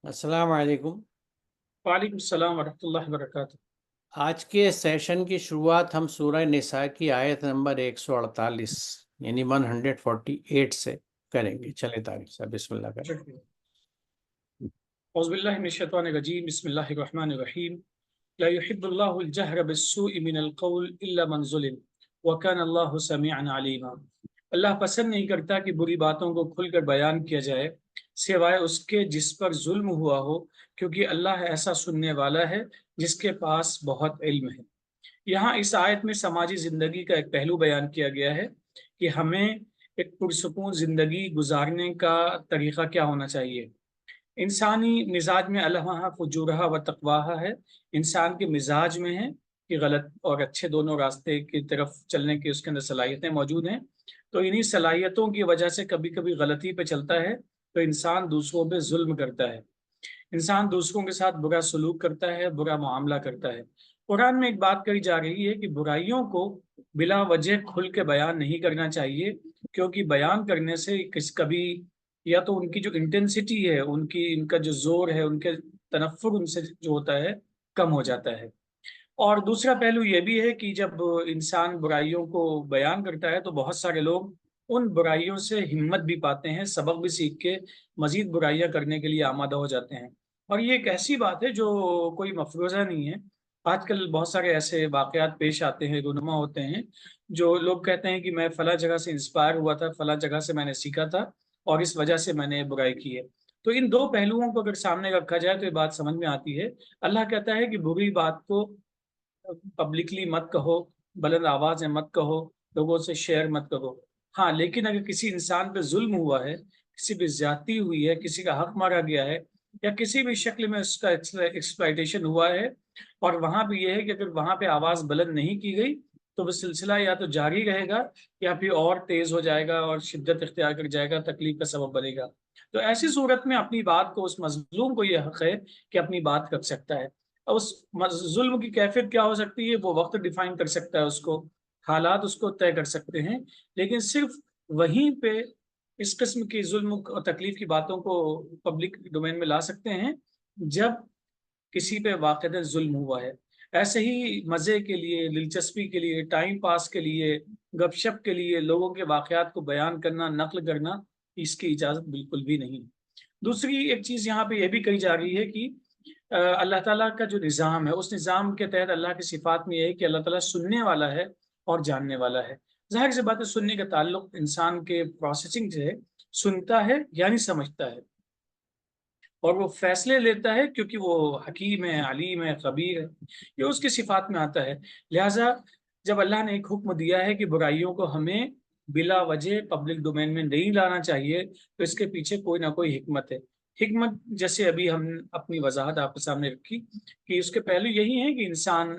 السلام علیکم۔ وعلیکم السلام ورحمۃ اللہ وبرکاتہ۔ آج کے سیشن کی شروعات ہم سورہ نساء کی آیت نمبر 148 یعنی 148 سے کریں گے۔ چلے طارق صاحب بسم اللہ کریں۔ اعوذ باللہ من الشیطان الرجیم، بسم اللہ الرحمن الرحیم۔ لا يحب اللہ الجہر بالسوء من القول الا من ظلم وکان اللہ سمیعا علیما۔ اللہ پسند نہیں کرتا کہ بری باتوں کو کھل کر بیان کیا جائے سوائے اس کے جس پر ظلم ہوا ہو، کیونکہ اللہ ایسا سننے والا ہے جس کے پاس بہت علم ہے۔ یہاں اس آیت میں سماجی زندگی کا ایک پہلو بیان کیا گیا ہے کہ ہمیں ایک پرسکون زندگی گزارنے کا طریقہ کیا ہونا چاہیے۔ انسانی مزاج میں الہا فجورہا و تقواہا ہے۔ انسان کے مزاج میں ہے کہ غلط اور اچھے دونوں راستے کی طرف چلنے کی اس کے اندر صلاحیتیں موجود ہیں، تو انہی صلاحیتوں کی وجہ سے کبھی کبھی غلطی پہ چلتا ہے تو انسان دوسروں پہ ظلم کرتا ہے، انسان دوسروں کے ساتھ برا سلوک کرتا ہے، برا معاملہ کرتا ہے۔ قرآن میں ایک بات کہی جا رہی ہے کہ برائیوں کو بلا وجہ کھل کے بیان نہیں کرنا چاہیے، کیونکہ بیان کرنے سے کبھی یا تو ان کی جو انٹینسٹی ہے، ان کا جو زور ہے، ان کے تنفر ان سے جو ہوتا ہے کم ہو جاتا ہے۔ اور دوسرا پہلو یہ بھی ہے کہ جب انسان برائیوں کو بیان کرتا ہے تو بہت سارے لوگ ان برائیوں سے ہمت بھی پاتے ہیں، سبق بھی سیکھ کے مزید برائیاں کرنے کے لیے آمادہ ہو جاتے ہیں۔ اور یہ ایک ایسی بات ہے جو کوئی مفروضہ نہیں ہے۔ آج کل بہت سارے ایسے واقعات پیش آتے ہیں، رونما ہوتے ہیں، جو لوگ کہتے ہیں کہ میں فلاں جگہ سے انسپائر ہوا تھا، فلاں جگہ سے میں نے سیکھا تھا اور اس وجہ سے میں نے برائی کی ہے۔ تو ان دو پہلوؤں کو اگر سامنے رکھا جائے تو یہ بات سمجھ میں آتی ہے۔ اللہ کہتا ہے کہ بری بات کو پبلکلی مت کہو، بلند آواز میں مت کہو، لوگوں سے شیئر مت کرو۔ ہاں، لیکن اگر کسی انسان پہ ظلم ہوا ہے، کسی پہ زیادتی ہوئی ہے، کسی کا حق مارا گیا ہے یا کسی بھی شکل میں اس کا ایکسپلائٹیشن ہوا ہے، اور وہاں پہ یہ ہے کہ اگر وہاں پہ آواز بلند نہیں کی گئی تو وہ سلسلہ یا تو جاری رہے گا یا پھر اور تیز ہو جائے گا اور شدت اختیار کر جائے گا، تکلیف کا سبب بنے گا۔ تو ایسی صورت میں اپنی بات کو، اس مظلوم کو یہ حق ہے کہ اپنی بات رکھ سکتا ہے۔ اور اس ظلم کی کیفیت کیا ہو سکتی ہے وہ وقت ڈیفائن کر سکتا ہے، اس کو حالات اس کو طے کر سکتے ہیں، لیکن صرف وہیں پہ اس قسم کی ظلم اور تکلیف کی باتوں کو پبلک ڈومین میں لا سکتے ہیں جب کسی پہ واقعہ ظلم ہوا ہے۔ ایسے ہی مزے کے لیے، دلچسپی کے لیے، ٹائم پاس کے لیے، گپ شپ کے لیے لوگوں کے واقعات کو بیان کرنا، نقل کرنا، اس کی اجازت بالکل بھی نہیں۔ دوسری ایک چیز یہاں پہ یہ بھی کہی جا رہی ہے کہ اللہ تعالیٰ کا جو نظام ہے، اس نظام کے تحت اللہ کی صفات میں یہ ہے کہ اللہ تعالیٰ سننے والا ہے اور جاننے والا ہے۔ ظاہر سی بات ہے، سننے کا تعلق انسان کے پروسیسنگ سے ہے، سنتا ہے یعنی سمجھتا ہے، اور وہ فیصلے لیتا ہے کیونکہ وہ حکیم ہے، علیم ہے، خبیر ہے، یہ اس کی صفات میں آتا ہے۔ لہٰذا جب اللہ نے ایک حکم دیا ہے کہ برائیوں کو ہمیں بلا وجہ پبلک ڈومین میں نہیں لانا چاہیے، تو اس کے پیچھے کوئی نہ کوئی حکمت ہے۔ حکمت جیسے ابھی ہم اپنی وضاحت آپ کے سامنے رکھی کہ اس کے پہلو یہی ہے کہ انسان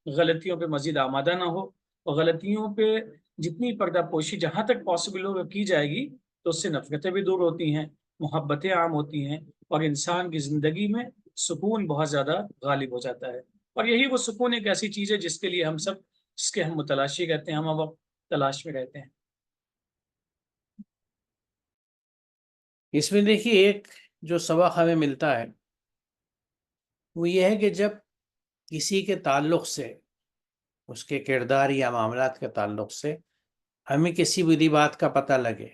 غلطیوں پہ مزید آمادہ نہ ہو، اور غلطیوں پہ جتنی پردہ پوشی جہاں تک پاسبل ہو کی جائے گی تو اس سے نفرتیں بھی دور ہوتی ہیں، محبتیں عام ہوتی ہیں، اور انسان کی زندگی میں سکون بہت زیادہ غالب ہو جاتا ہے۔ اور یہی وہ سکون ایک ایسی چیز ہے جس کے لیے ہم سب، جس کے ہم متلاشی رہتے ہیں، ہم وقت تلاش میں رہتے ہیں۔ اس میں دیکھیے ایک جو سبق ہمیں ملتا ہے وہ یہ ہے کہ جب کسی کے تعلق سے، اس کے کردار یا معاملات کے تعلق سے ہمیں کسی بری بات کا پتہ لگے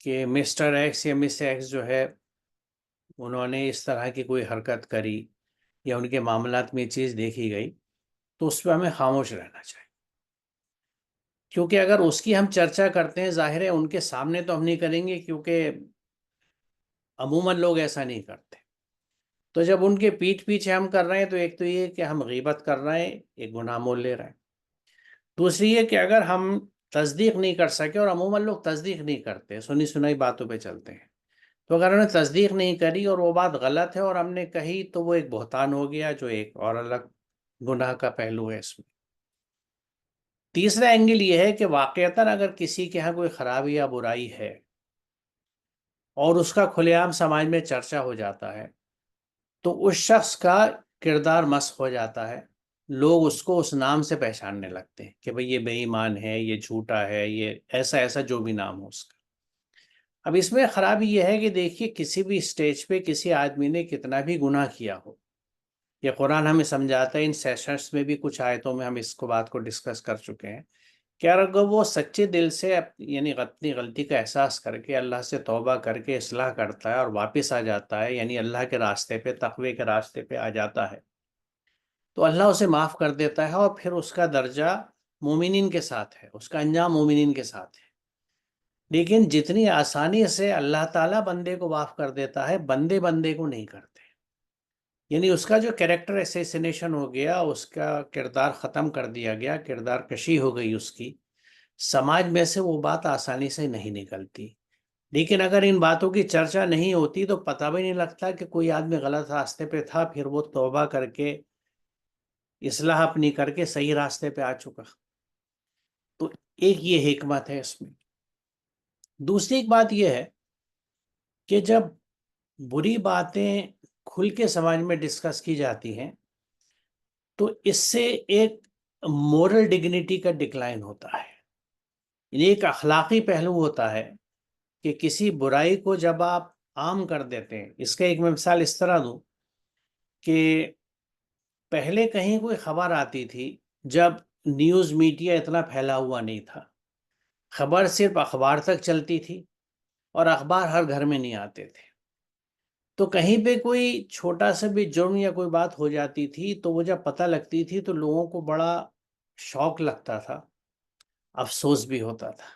کہ مسٹر ایکس یا مس ایکس جو ہے انہوں نے اس طرح کی کوئی حرکت کری یا ان کے معاملات میں یہ چیز دیکھی گئی، تو اس پہ ہمیں خاموش رہنا چاہیے، کیونکہ اگر اس کی ہم چرچا کرتے ہیں، ظاہر ہے ان کے سامنے تو ہم نہیں کریں گے کیونکہ عموماً لوگ ایسا نہیں کرتے، تو جب ان کے پیٹھ پیچھے ہم کر رہے ہیں تو ایک تو یہ کہ ہم غیبت کر رہے ہیں، ایک گناہ مول لے رہے ہیں۔ دوسری یہ کہ اگر ہم تصدیق نہیں کر سکے، اور عموماً لوگ تصدیق نہیں کرتے، سنی سنائی باتوں پہ چلتے ہیں، تو اگر انہوں نے تصدیق نہیں کری اور وہ بات غلط ہے اور ہم نے کہی تو وہ ایک بہتان ہو گیا، جو ایک اور الگ گناہ کا پہلو ہے اس میں۔ تیسرا اینگل یہ ہے کہ واقعتاً اگر کسی کے ہاں کوئی خرابی یا برائی ہے اور اس کا کھلے عام سماج میں چرچا ہو جاتا ہے تو اس شخص کا کردار مسخ ہو جاتا ہے، لوگ اس کو اس نام سے پہچاننے لگتے ہیں کہ بھئی یہ بے ایمان ہے، یہ جھوٹا ہے، یہ ایسا ایسا جو بھی نام ہو اس کا۔ اب اس میں خرابی یہ ہے کہ دیکھیے کسی بھی اسٹیج پہ کسی آدمی نے کتنا بھی گناہ کیا ہو، یہ قرآن ہمیں سمجھاتا ہے، ان سیشنز میں بھی کچھ آیتوں میں ہم اس کو بات کو ڈسکس کر چکے ہیں کہ اگر وہ سچے دل سے یعنی اپنی غلطی کا احساس کر کے اللہ سے توبہ کر کے اصلاح کرتا ہے اور واپس آ جاتا ہے، یعنی اللہ کے راستے پہ، تقوی کے راستے پہ آ جاتا ہے، تو اللہ اسے معاف کر دیتا ہے، اور پھر اس کا درجہ مومنین کے ساتھ ہے، اس کا انجام مومنین کے ساتھ ہے۔ لیکن جتنی آسانی سے اللہ تعالیٰ بندے کو معاف کر دیتا ہے، بندے بندے کو نہیں کرتے، یعنی اس کا جو کیریکٹر اسیسینیشن ہو گیا، اس کا کردار ختم کر دیا گیا، کردار کشی ہو گئی اس کی، سماج میں سے وہ بات آسانی سے نہیں نکلتی۔ لیکن اگر ان باتوں کی چرچا نہیں ہوتی تو پتہ بھی نہیں لگتا کہ کوئی آدمی غلط راستے پہ تھا، پھر وہ توبہ کر کے اصلاح اپنی کر کے صحیح راستے پہ آ چکا۔ تو ایک یہ حکمت ہے اس میں۔ دوسری ایک بات یہ ہے کہ جب بری باتیں کھل کے سماج میں ڈسکس کی جاتی ہیں تو اس سے ایک مورل ڈگنیٹی کا ڈکلائن ہوتا ہے، یعنی ایک اخلاقی پہلو ہوتا ہے کہ کسی برائی کو جب آپ عام کر دیتے ہیں۔ اس کا ایک میں مثال اس طرح دوں کہ پہلے کہیں کوئی خبر آتی تھی جب نیوز میڈیا اتنا پھیلا ہوا نہیں تھا، خبر صرف اخبار تک چلتی تھی اور اخبار ہر گھر میں نہیں آتے تھے، تو کہیں پہ کوئی چھوٹا سا بھی جرم یا کوئی بات ہو جاتی تھی تو وہ جب پتہ لگتی تھی تو لوگوں کو بڑا شوق لگتا تھا، افسوس بھی ہوتا تھا،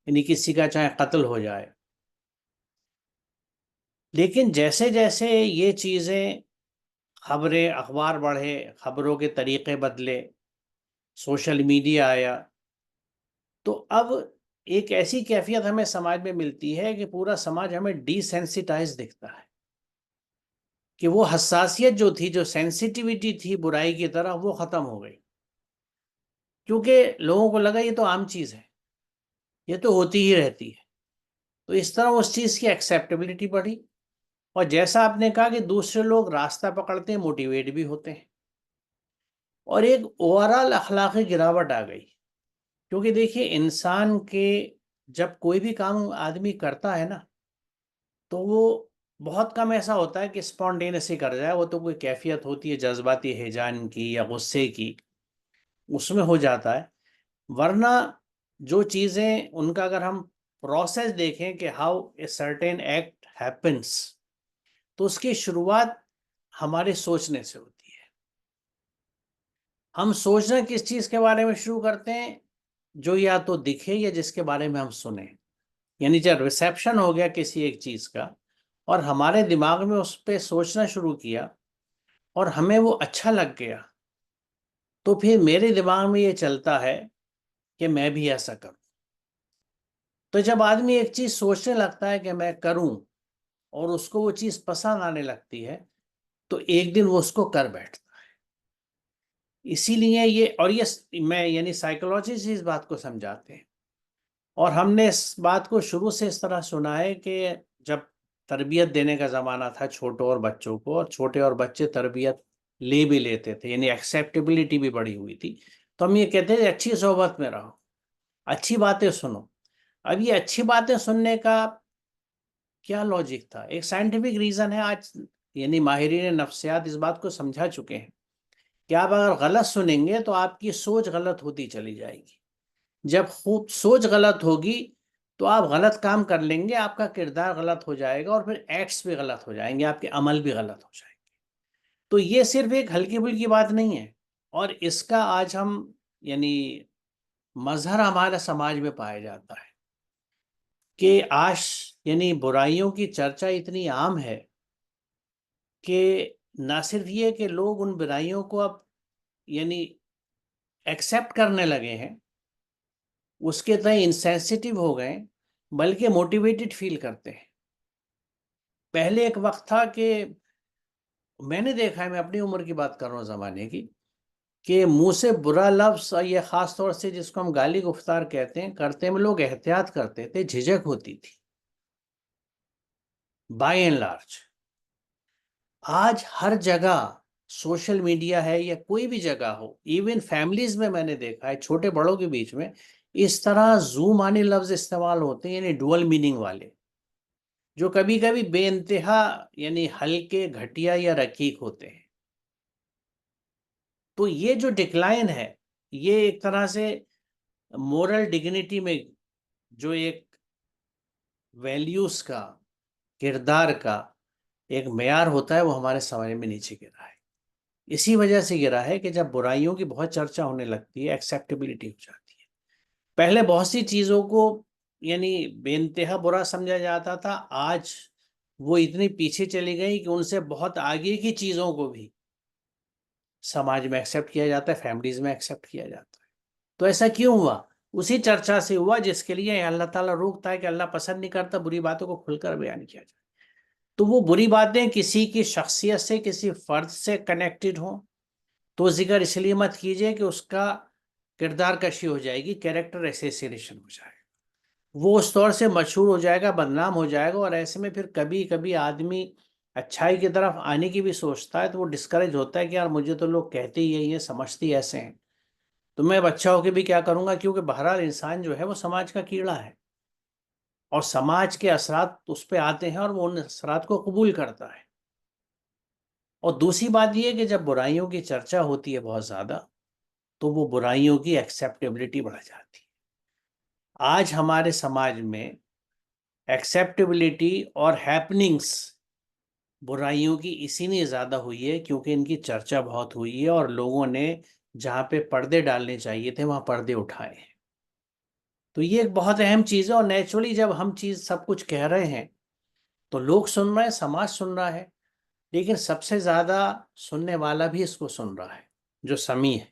یعنی کسی کا چاہے قتل ہو جائے۔ لیکن جیسے جیسے یہ چیزیں، خبریں، اخبار بڑھے، خبروں کے طریقے بدلے، سوشل میڈیا آیا، تو اب ایک ایسی کیفیت ہمیں سماج میں ملتی ہے کہ پورا سماج ہمیں ڈی سینسیٹائز دکھتا ہے، کہ وہ حساسیت جو تھی، جو سینسیٹیوٹی تھی برائی کی طرح، وہ ختم ہو گئی، کیونکہ لوگوں کو لگا یہ تو عام چیز ہے، یہ تو ہوتی ہی رہتی ہے۔ تو اس طرح اس چیز کی ایکسیپٹیبلٹی بڑھی، اور جیسا آپ نے کہا کہ دوسرے لوگ راستہ پکڑتے ہیں، موٹیویٹ بھی ہوتے ہیں، اور ایک اوورال اخلاقی گراوٹ آ گئی۔ کیونکہ دیکھیے انسان کے جب کوئی بھی کام آدمی کرتا ہے نا تو وہ بہت کم ایسا ہوتا ہے کہ اسپونٹینیسلی کر جائے، وہ تو کوئی کیفیت ہوتی ہے جذباتی ہیجان کی یا غصے کی، اس میں ہو جاتا ہے۔ ورنہ جو چیزیں ان کا اگر ہم پروسیس دیکھیں کہ how a certain act happens, تو اس کی شروعات ہمارے سوچنے سے ہوتی ہے۔ ہم سوچنا کس چیز کے بارے میں شروع کرتے ہیں؟ جو یا تو دکھے یا جس کے بارے میں ہم سنیں، یعنی جب ریسیپشن ہو گیا کسی ایک چیز کا اور ہمارے دماغ میں اس پہ سوچنا شروع کیا اور ہمیں وہ اچھا لگ گیا، تو پھر میرے دماغ میں یہ چلتا ہے کہ میں بھی ایسا کروں۔ تو جب آدمی ایک چیز سوچنے لگتا ہے کہ میں کروں اور اس کو وہ چیز پسند آنے لگتی ہے تو ایک دن وہ اس کو کر بیٹھتا ہے۔ اسی لیے یہ میں یعنی سائیکولوجی سے اس بات کو سمجھاتے ہیں، اور ہم نے اس بات کو شروع سے اس طرح سنا ہے کہ جب تربیت دینے کا زمانہ تھا چھوٹوں اور بچوں کو، اور چھوٹے اور بچے تربیت لے بھی لیتے تھے، یعنی ایکسیپٹیبلٹی بھی بڑی ہوئی تھی، تو ہم یہ کہتے تھے اچھی صحبت میں رہو، اچھی باتیں سنو۔ اب یہ اچھی باتیں سننے کا کیا لاجک تھا؟ ایک سائنٹیفک ریزن ہے، آج یعنی ماہرین نفسیات اس بات کو سمجھا چکے ہیں کہ آپ اگر غلط سنیں گے تو آپ کی سوچ غلط ہوتی چلی جائے گی، جب خوب سوچ غلط ہوگی تو آپ غلط کام کر لیں گے، آپ کا کردار غلط ہو جائے گا، اور پھر ایکٹس بھی غلط ہو جائیں گے، آپ کے عمل بھی غلط ہو جائیں گے۔ تو یہ صرف ایک ہلکی پھلکی بات نہیں ہے، اور اس کا آج ہم یعنی مظہر ہمارے سماج میں پایا جاتا ہے کہ آج یعنی برائیوں کی چرچا اتنی عام ہے کہ نہ صرف یہ کہ لوگ ان برائیوں کو اب یعنی ایکسیپٹ کرنے لگے ہیں، اس کے تئیں انسینسٹیو ہو گئے، بلکہ موٹیویٹڈ فیل کرتے ہیں۔ پہلے ایک وقت تھا کہ میں نے دیکھا ہے، میں اپنی عمر کی بات کر رہا ہوں زمانے کی، کہ منہ سے برا لفظ، یہ خاص طور سے جس کو ہم گالی گفتار کہتے ہیں، کرتے میں لوگ احتیاط کرتے تھے، جھجک ہوتی تھی بائی اینڈ لارج۔ آج ہر جگہ سوشل میڈیا ہے یا کوئی بھی جگہ ہو، ایون فیملیز میں نے دیکھا ہے چھوٹے بڑوں کے بیچ میں اس طرح زو مانی لفظ استعمال ہوتے ہیں، یعنی ڈوئل میننگ والے، جو کبھی کبھی بے انتہا یعنی ہلکے گھٹیا یا رقیق ہوتے ہیں. تو یہ جو ڈکلائن ہے یہ ایک طرح سے مورل ڈگنیٹی میں جو ایک ویلیوز کا، کردار کا ایک معیار ہوتا ہے، وہ ہمارے سمجھ میں نیچے گرا ہے. اسی وجہ سے گرا ہے کہ جب برائیوں کی بہت چرچا ہونے لگتی ہے، ایکسیپٹیبلٹی ہو جاتی ہے. پہلے بہت سی چیزوں کو یعنی بے انتہا برا سمجھا جاتا تھا، آج وہ اتنی پیچھے چلی گئی کہ ان سے بہت آگے کی چیزوں کو بھی سماج میں ایکسیپٹ کیا جاتا ہے، فیملیز میں ایکسیپٹ کیا جاتا ہے. تو ایسا کیوں ہوا؟ اسی چرچا سے ہوا جس کے لیے اللہ تعالیٰ روکتا ہے کہ اللہ پسند نہیں کرتا بری باتوں کو کھل کر بیان کیا جائے. تو وہ بری باتیں کسی کی شخصیت سے، کسی فرد سے کنیکٹڈ ہوں تو ذکر اس لیے مت کیجئے کہ اس کا کردار کشی ہو جائے گی، کیریکٹر ایسیسینیشن ہو جائے گا، وہ اس طور سے مشہور ہو جائے گا، بدنام ہو جائے گا. اور ایسے میں پھر کبھی کبھی آدمی اچھائی کی طرف آنے کی بھی سوچتا ہے تو وہ ڈسکریج ہوتا ہے کہ یار مجھے تو لوگ کہتے ہی یہی ہیں، سمجھتے ہی ایسے ہیں، تو میں اب اچھا ہو کے بھی کیا کروں گا. کیونکہ بہرحال انسان جو ہے وہ سماج کا کیڑا ہے اور سماج کے اثرات اس پہ آتے ہیں اور وہ ان اثرات کو قبول کرتا ہے. اور دوسری بات یہ ہے کہ جب برائیوں کی چرچا ہوتی ہے بہت زیادہ تو وہ برائیوں کی ایکسیپٹیبلٹی بڑھ جاتی ہے. آج ہمارے سماج میں ایکسیپٹیبلٹی اور ہیپننگس برائیوں کی اسی لیے زیادہ ہوئی ہے کیونکہ ان کی چرچا بہت ہوئی ہے اور لوگوں نے جہاں پہ پردے ڈالنے چاہیے تھے وہاں پردے اٹھائے ہیں. تو یہ ایک بہت اہم چیز ہے. اور نیچرلی جب ہم چیز سب کچھ کہہ رہے ہیں تو لوگ سن رہے ہیں، سماج سن رہا ہے، لیکن سب سے زیادہ سننے والا بھی اس کو سن رہا ہے جو سمیع ہے،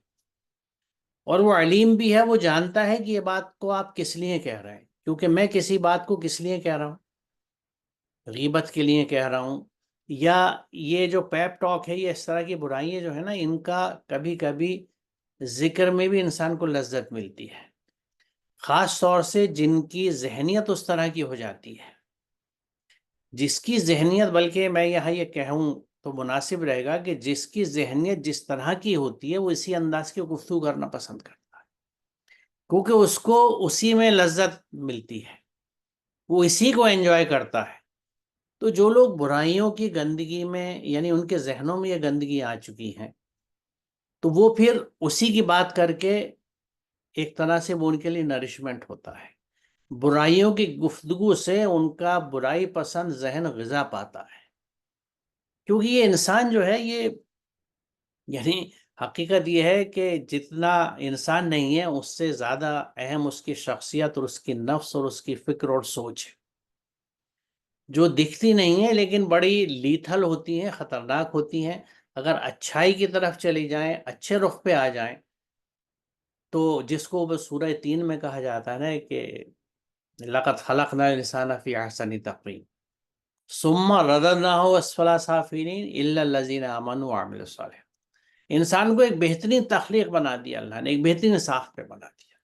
اور وہ علیم بھی ہے. وہ جانتا ہے کہ یہ بات کو آپ کس لیے کہہ رہے ہیں. کیونکہ میں کسی بات کو کس لیے کہہ رہا ہوں، غیبت کے لیے کہہ رہا ہوں، یا یہ جو پیپ ٹاک ہے، یہ اس طرح کی برائیاں جو ہے نا، ان کا کبھی کبھی ذکر میں بھی انسان کو لذت ملتی ہے، خاص طور سے جن کی ذہنیت اس طرح کی ہو جاتی ہے. جس کی ذہنیت، بلکہ میں یہاں یہ کہوں تو مناسب رہے گا کہ جس کی ذہنیت جس طرح کی ہوتی ہے وہ اسی انداز کی گفتگو کرنا پسند کرتا ہے، کیونکہ اس کو اسی میں لذت ملتی ہے، وہ اسی کو انجوائے کرتا ہے. تو جو لوگ برائیوں کی گندگی میں یعنی ان کے ذہنوں میں یہ گندگی آ چکی ہیں تو وہ پھر اسی کی بات کر کے ایک طرح سے وہ ان کے لیے نرشمنٹ ہوتا ہے. برائیوں کی گفتگو سے ان کا برائی پسند ذہن غذا پاتا ہے. کیونکہ یہ انسان جو ہے یہ یعنی حقیقت یہ ہے کہ جتنا انسان نہیں ہے اس سے زیادہ اہم اس کی شخصیت اور اس کی نفس اور اس کی فکر اور سوچ ہے، جو دکھتی نہیں ہے لیکن بڑی لیتھل ہوتی ہیں، خطرناک ہوتی ہیں. اگر اچھائی کی طرف چلی جائیں، اچھے رخ پہ آ جائیں، تو جس کو وہ سورہ 3 میں کہا جاتا ہے نا کہ لَقَدْ خَلَقْنَا الْإِنسَانَ فِي أَحْسَنِ تَقْوِيمٍ ثُمَّ رَدَدْنَاهُ أَسْفَلَ سَافِلِينَ إِلَّا الَّذِينَ آمَنُوا وَعَمِلُوا الصَّالِحَاتِ. انسان کو ایک بہترین تخلیق بنا دیا اللہ نے، ایک بہترین ساخت پہ بنا دیا،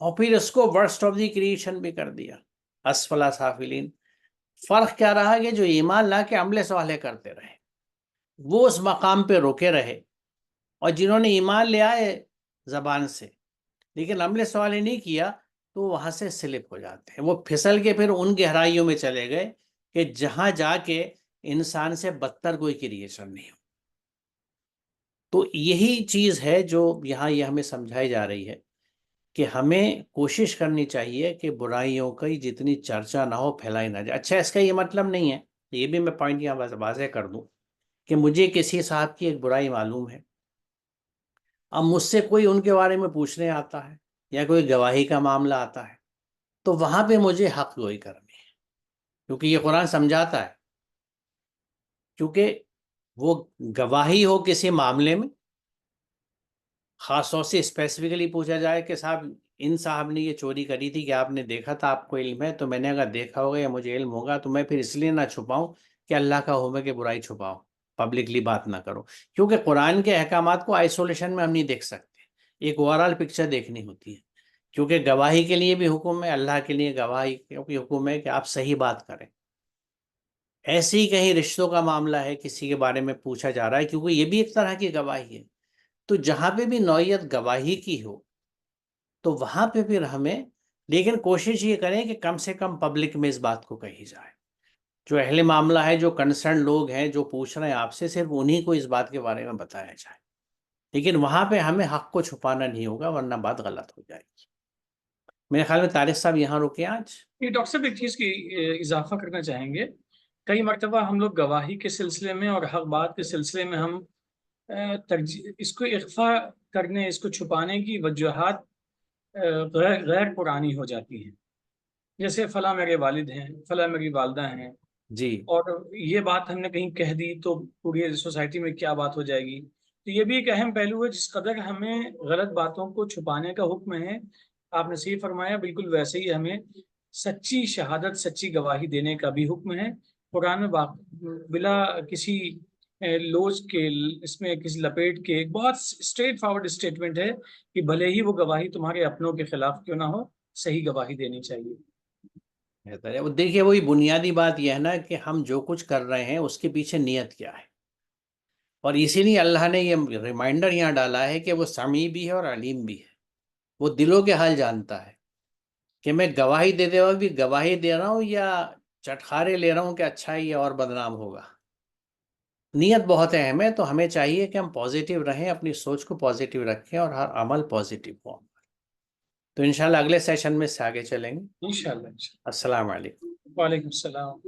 اور پھر اس کو ورسٹ آف دی کریشن بھی کر دیا، اسفلا سافلین. فرق کیا رہا کہ جو ایمان لا کے عمل صالح کرتے رہے وہ اس مقام پہ روکے رہے، اور جنہوں نے ایمان لے آئے زبان سے لیکن عمل صالح نہیں کیا تو وہاں سے سلپ ہو جاتے ہیں، وہ پھسل کے پھر ان گہرائیوں میں چلے گئے کہ جہاں جا کے انسان سے بدتر کوئی کریشن نہیں ہو. تو یہی چیز ہے جو یہاں یہ ہمیں سمجھائی جا رہی ہے کہ ہمیں کوشش کرنی چاہیے کہ برائیوں کی جتنی چرچا نہ ہو، پھیلائی نہ جائے. اچھا، اس کا یہ مطلب نہیں ہے، یہ بھی میں پوائنٹ یہاں واضح کر دوں کہ مجھے کسی صاحب کی ایک برائی معلوم ہے، اب مجھ سے کوئی ان کے بارے میں پوچھنے آتا ہے یا کوئی گواہی کا معاملہ آتا ہے تو وہاں پہ مجھے حق گوئی کرنی ہے، کیونکہ یہ قرآن سمجھاتا ہے. کیونکہ وہ گواہی ہو کسی معاملے میں، خاص طور سے اسپیسیفکلی پوچھا جائے کہ صاحب ان صاحب نے یہ چوری کری تھی کہ آپ نے دیکھا تھا، آپ کو علم ہے، تو میں نے اگر دیکھا ہوگا یا مجھے علم ہوگا تو میں پھر اس لیے نہ چھپاؤں کہ اللہ کا حکم ہے کہ برائی چھپاؤ، پبلکلی بات نہ کرو. کیونکہ قرآن کے احکامات کو آئسولیشن میں ہم نہیں دیکھ سکتے، ایک اوورآل پکچر دیکھنی ہوتی ہے. کیونکہ گواہی کے لیے بھی حکم ہے، اللہ کے لیے گواہی بھی حکم ہے کہ آپ صحیح بات کریں. ایسے ہی کہیں رشتوں کا معاملہ ہے، کسی کے بارے میں پوچھا جا رہا ہے، کیونکہ یہ بھی ایک طرح کی گواہی ہے. تو جہاں پہ بھی نوعیت گواہی کی ہو تو وہاں پہ پھر ہمیں لیکن کوشش یہ کریں کہ کم سے کم پبلک میں اس بات کو کہی جائے. جو اہل معاملہ ہے، جو کنسرن لوگ ہیں، جو پوچھ رہے ہیں آپ سے، صرف انہی کو اس بات کے بارے میں بتایا جائے، لیکن وہاں پہ ہمیں حق کو چھپانا نہیں ہوگا، ورنہ بات غلط ہو جائے گی۔ میرے خیال میں طارق صاحب یہاں رکے آج۔ یہ ڈاکٹر صاحب ایک چیز کی اضافہ کرنا چاہیں گے، کئی مرتبہ ہم لوگ گواہی کے سلسلے میں اور حق بات کے سلسلے میں ہم اس کو اخفا کرنے، اس کو چھپانے کی وجوہات غیر قرآنی ہو جاتی ہیں، جیسے فلاں میرے والد ہیں، فلاں میری والدہ ہیں، جی اور یہ بات ہم نے کہیں کہہ دی تو پوری سوسائٹی میں کیا بات ہو جائے گی۔ تو یہ بھی ایک اہم پہلو ہے، جس قدر ہمیں غلط باتوں کو چھپانے کا حکم ہے، آپ نے صحیح فرمایا، بالکل ویسے ہی ہمیں سچی شہادت، سچی گواہی دینے کا بھی حکم ہے۔ قرآن میں بلا کسی لوچ کے، اس میں کسی لپیٹ کے، ایک بہت اسٹریٹ فارورڈ اسٹیٹمنٹ ہے کہ بھلے ہی وہ گواہی تمہارے اپنوں کے خلاف کیوں نہ ہو، صحیح گواہی دینی چاہیے۔ بہتر ہے۔ وہ دیکھیے، وہی بنیادی بات یہ ہے نا کہ ہم جو کچھ کر رہے ہیں اس کے پیچھے نیت کیا ہے، اور اسی لیے اللہ نے یہ ریمائنڈر یہاں ڈالا ہے کہ وہ سمیع بھی ہے اور علیم بھی ہے، وہ دلوں کے حال جانتا ہے، کہ میں گواہی دیتے وقت بھی گواہی دے رہا ہوں یا چٹخارے لے رہا ہوں کہ اچھا ہے یہ اور بدنام ہوگا۔ نیت بہت اہم ہے، تو ہمیں چاہیے کہ ہم پازیٹیو رہیں، اپنی سوچ کو پازیٹیو رکھیں اور ہر عمل پازیٹیو ہو۔ تو انشاءاللہ اگلے سیشن میں سے آگے چلیں گے۔ انشاءاللہ۔ السلام علیکم۔ وعلیکم السلام۔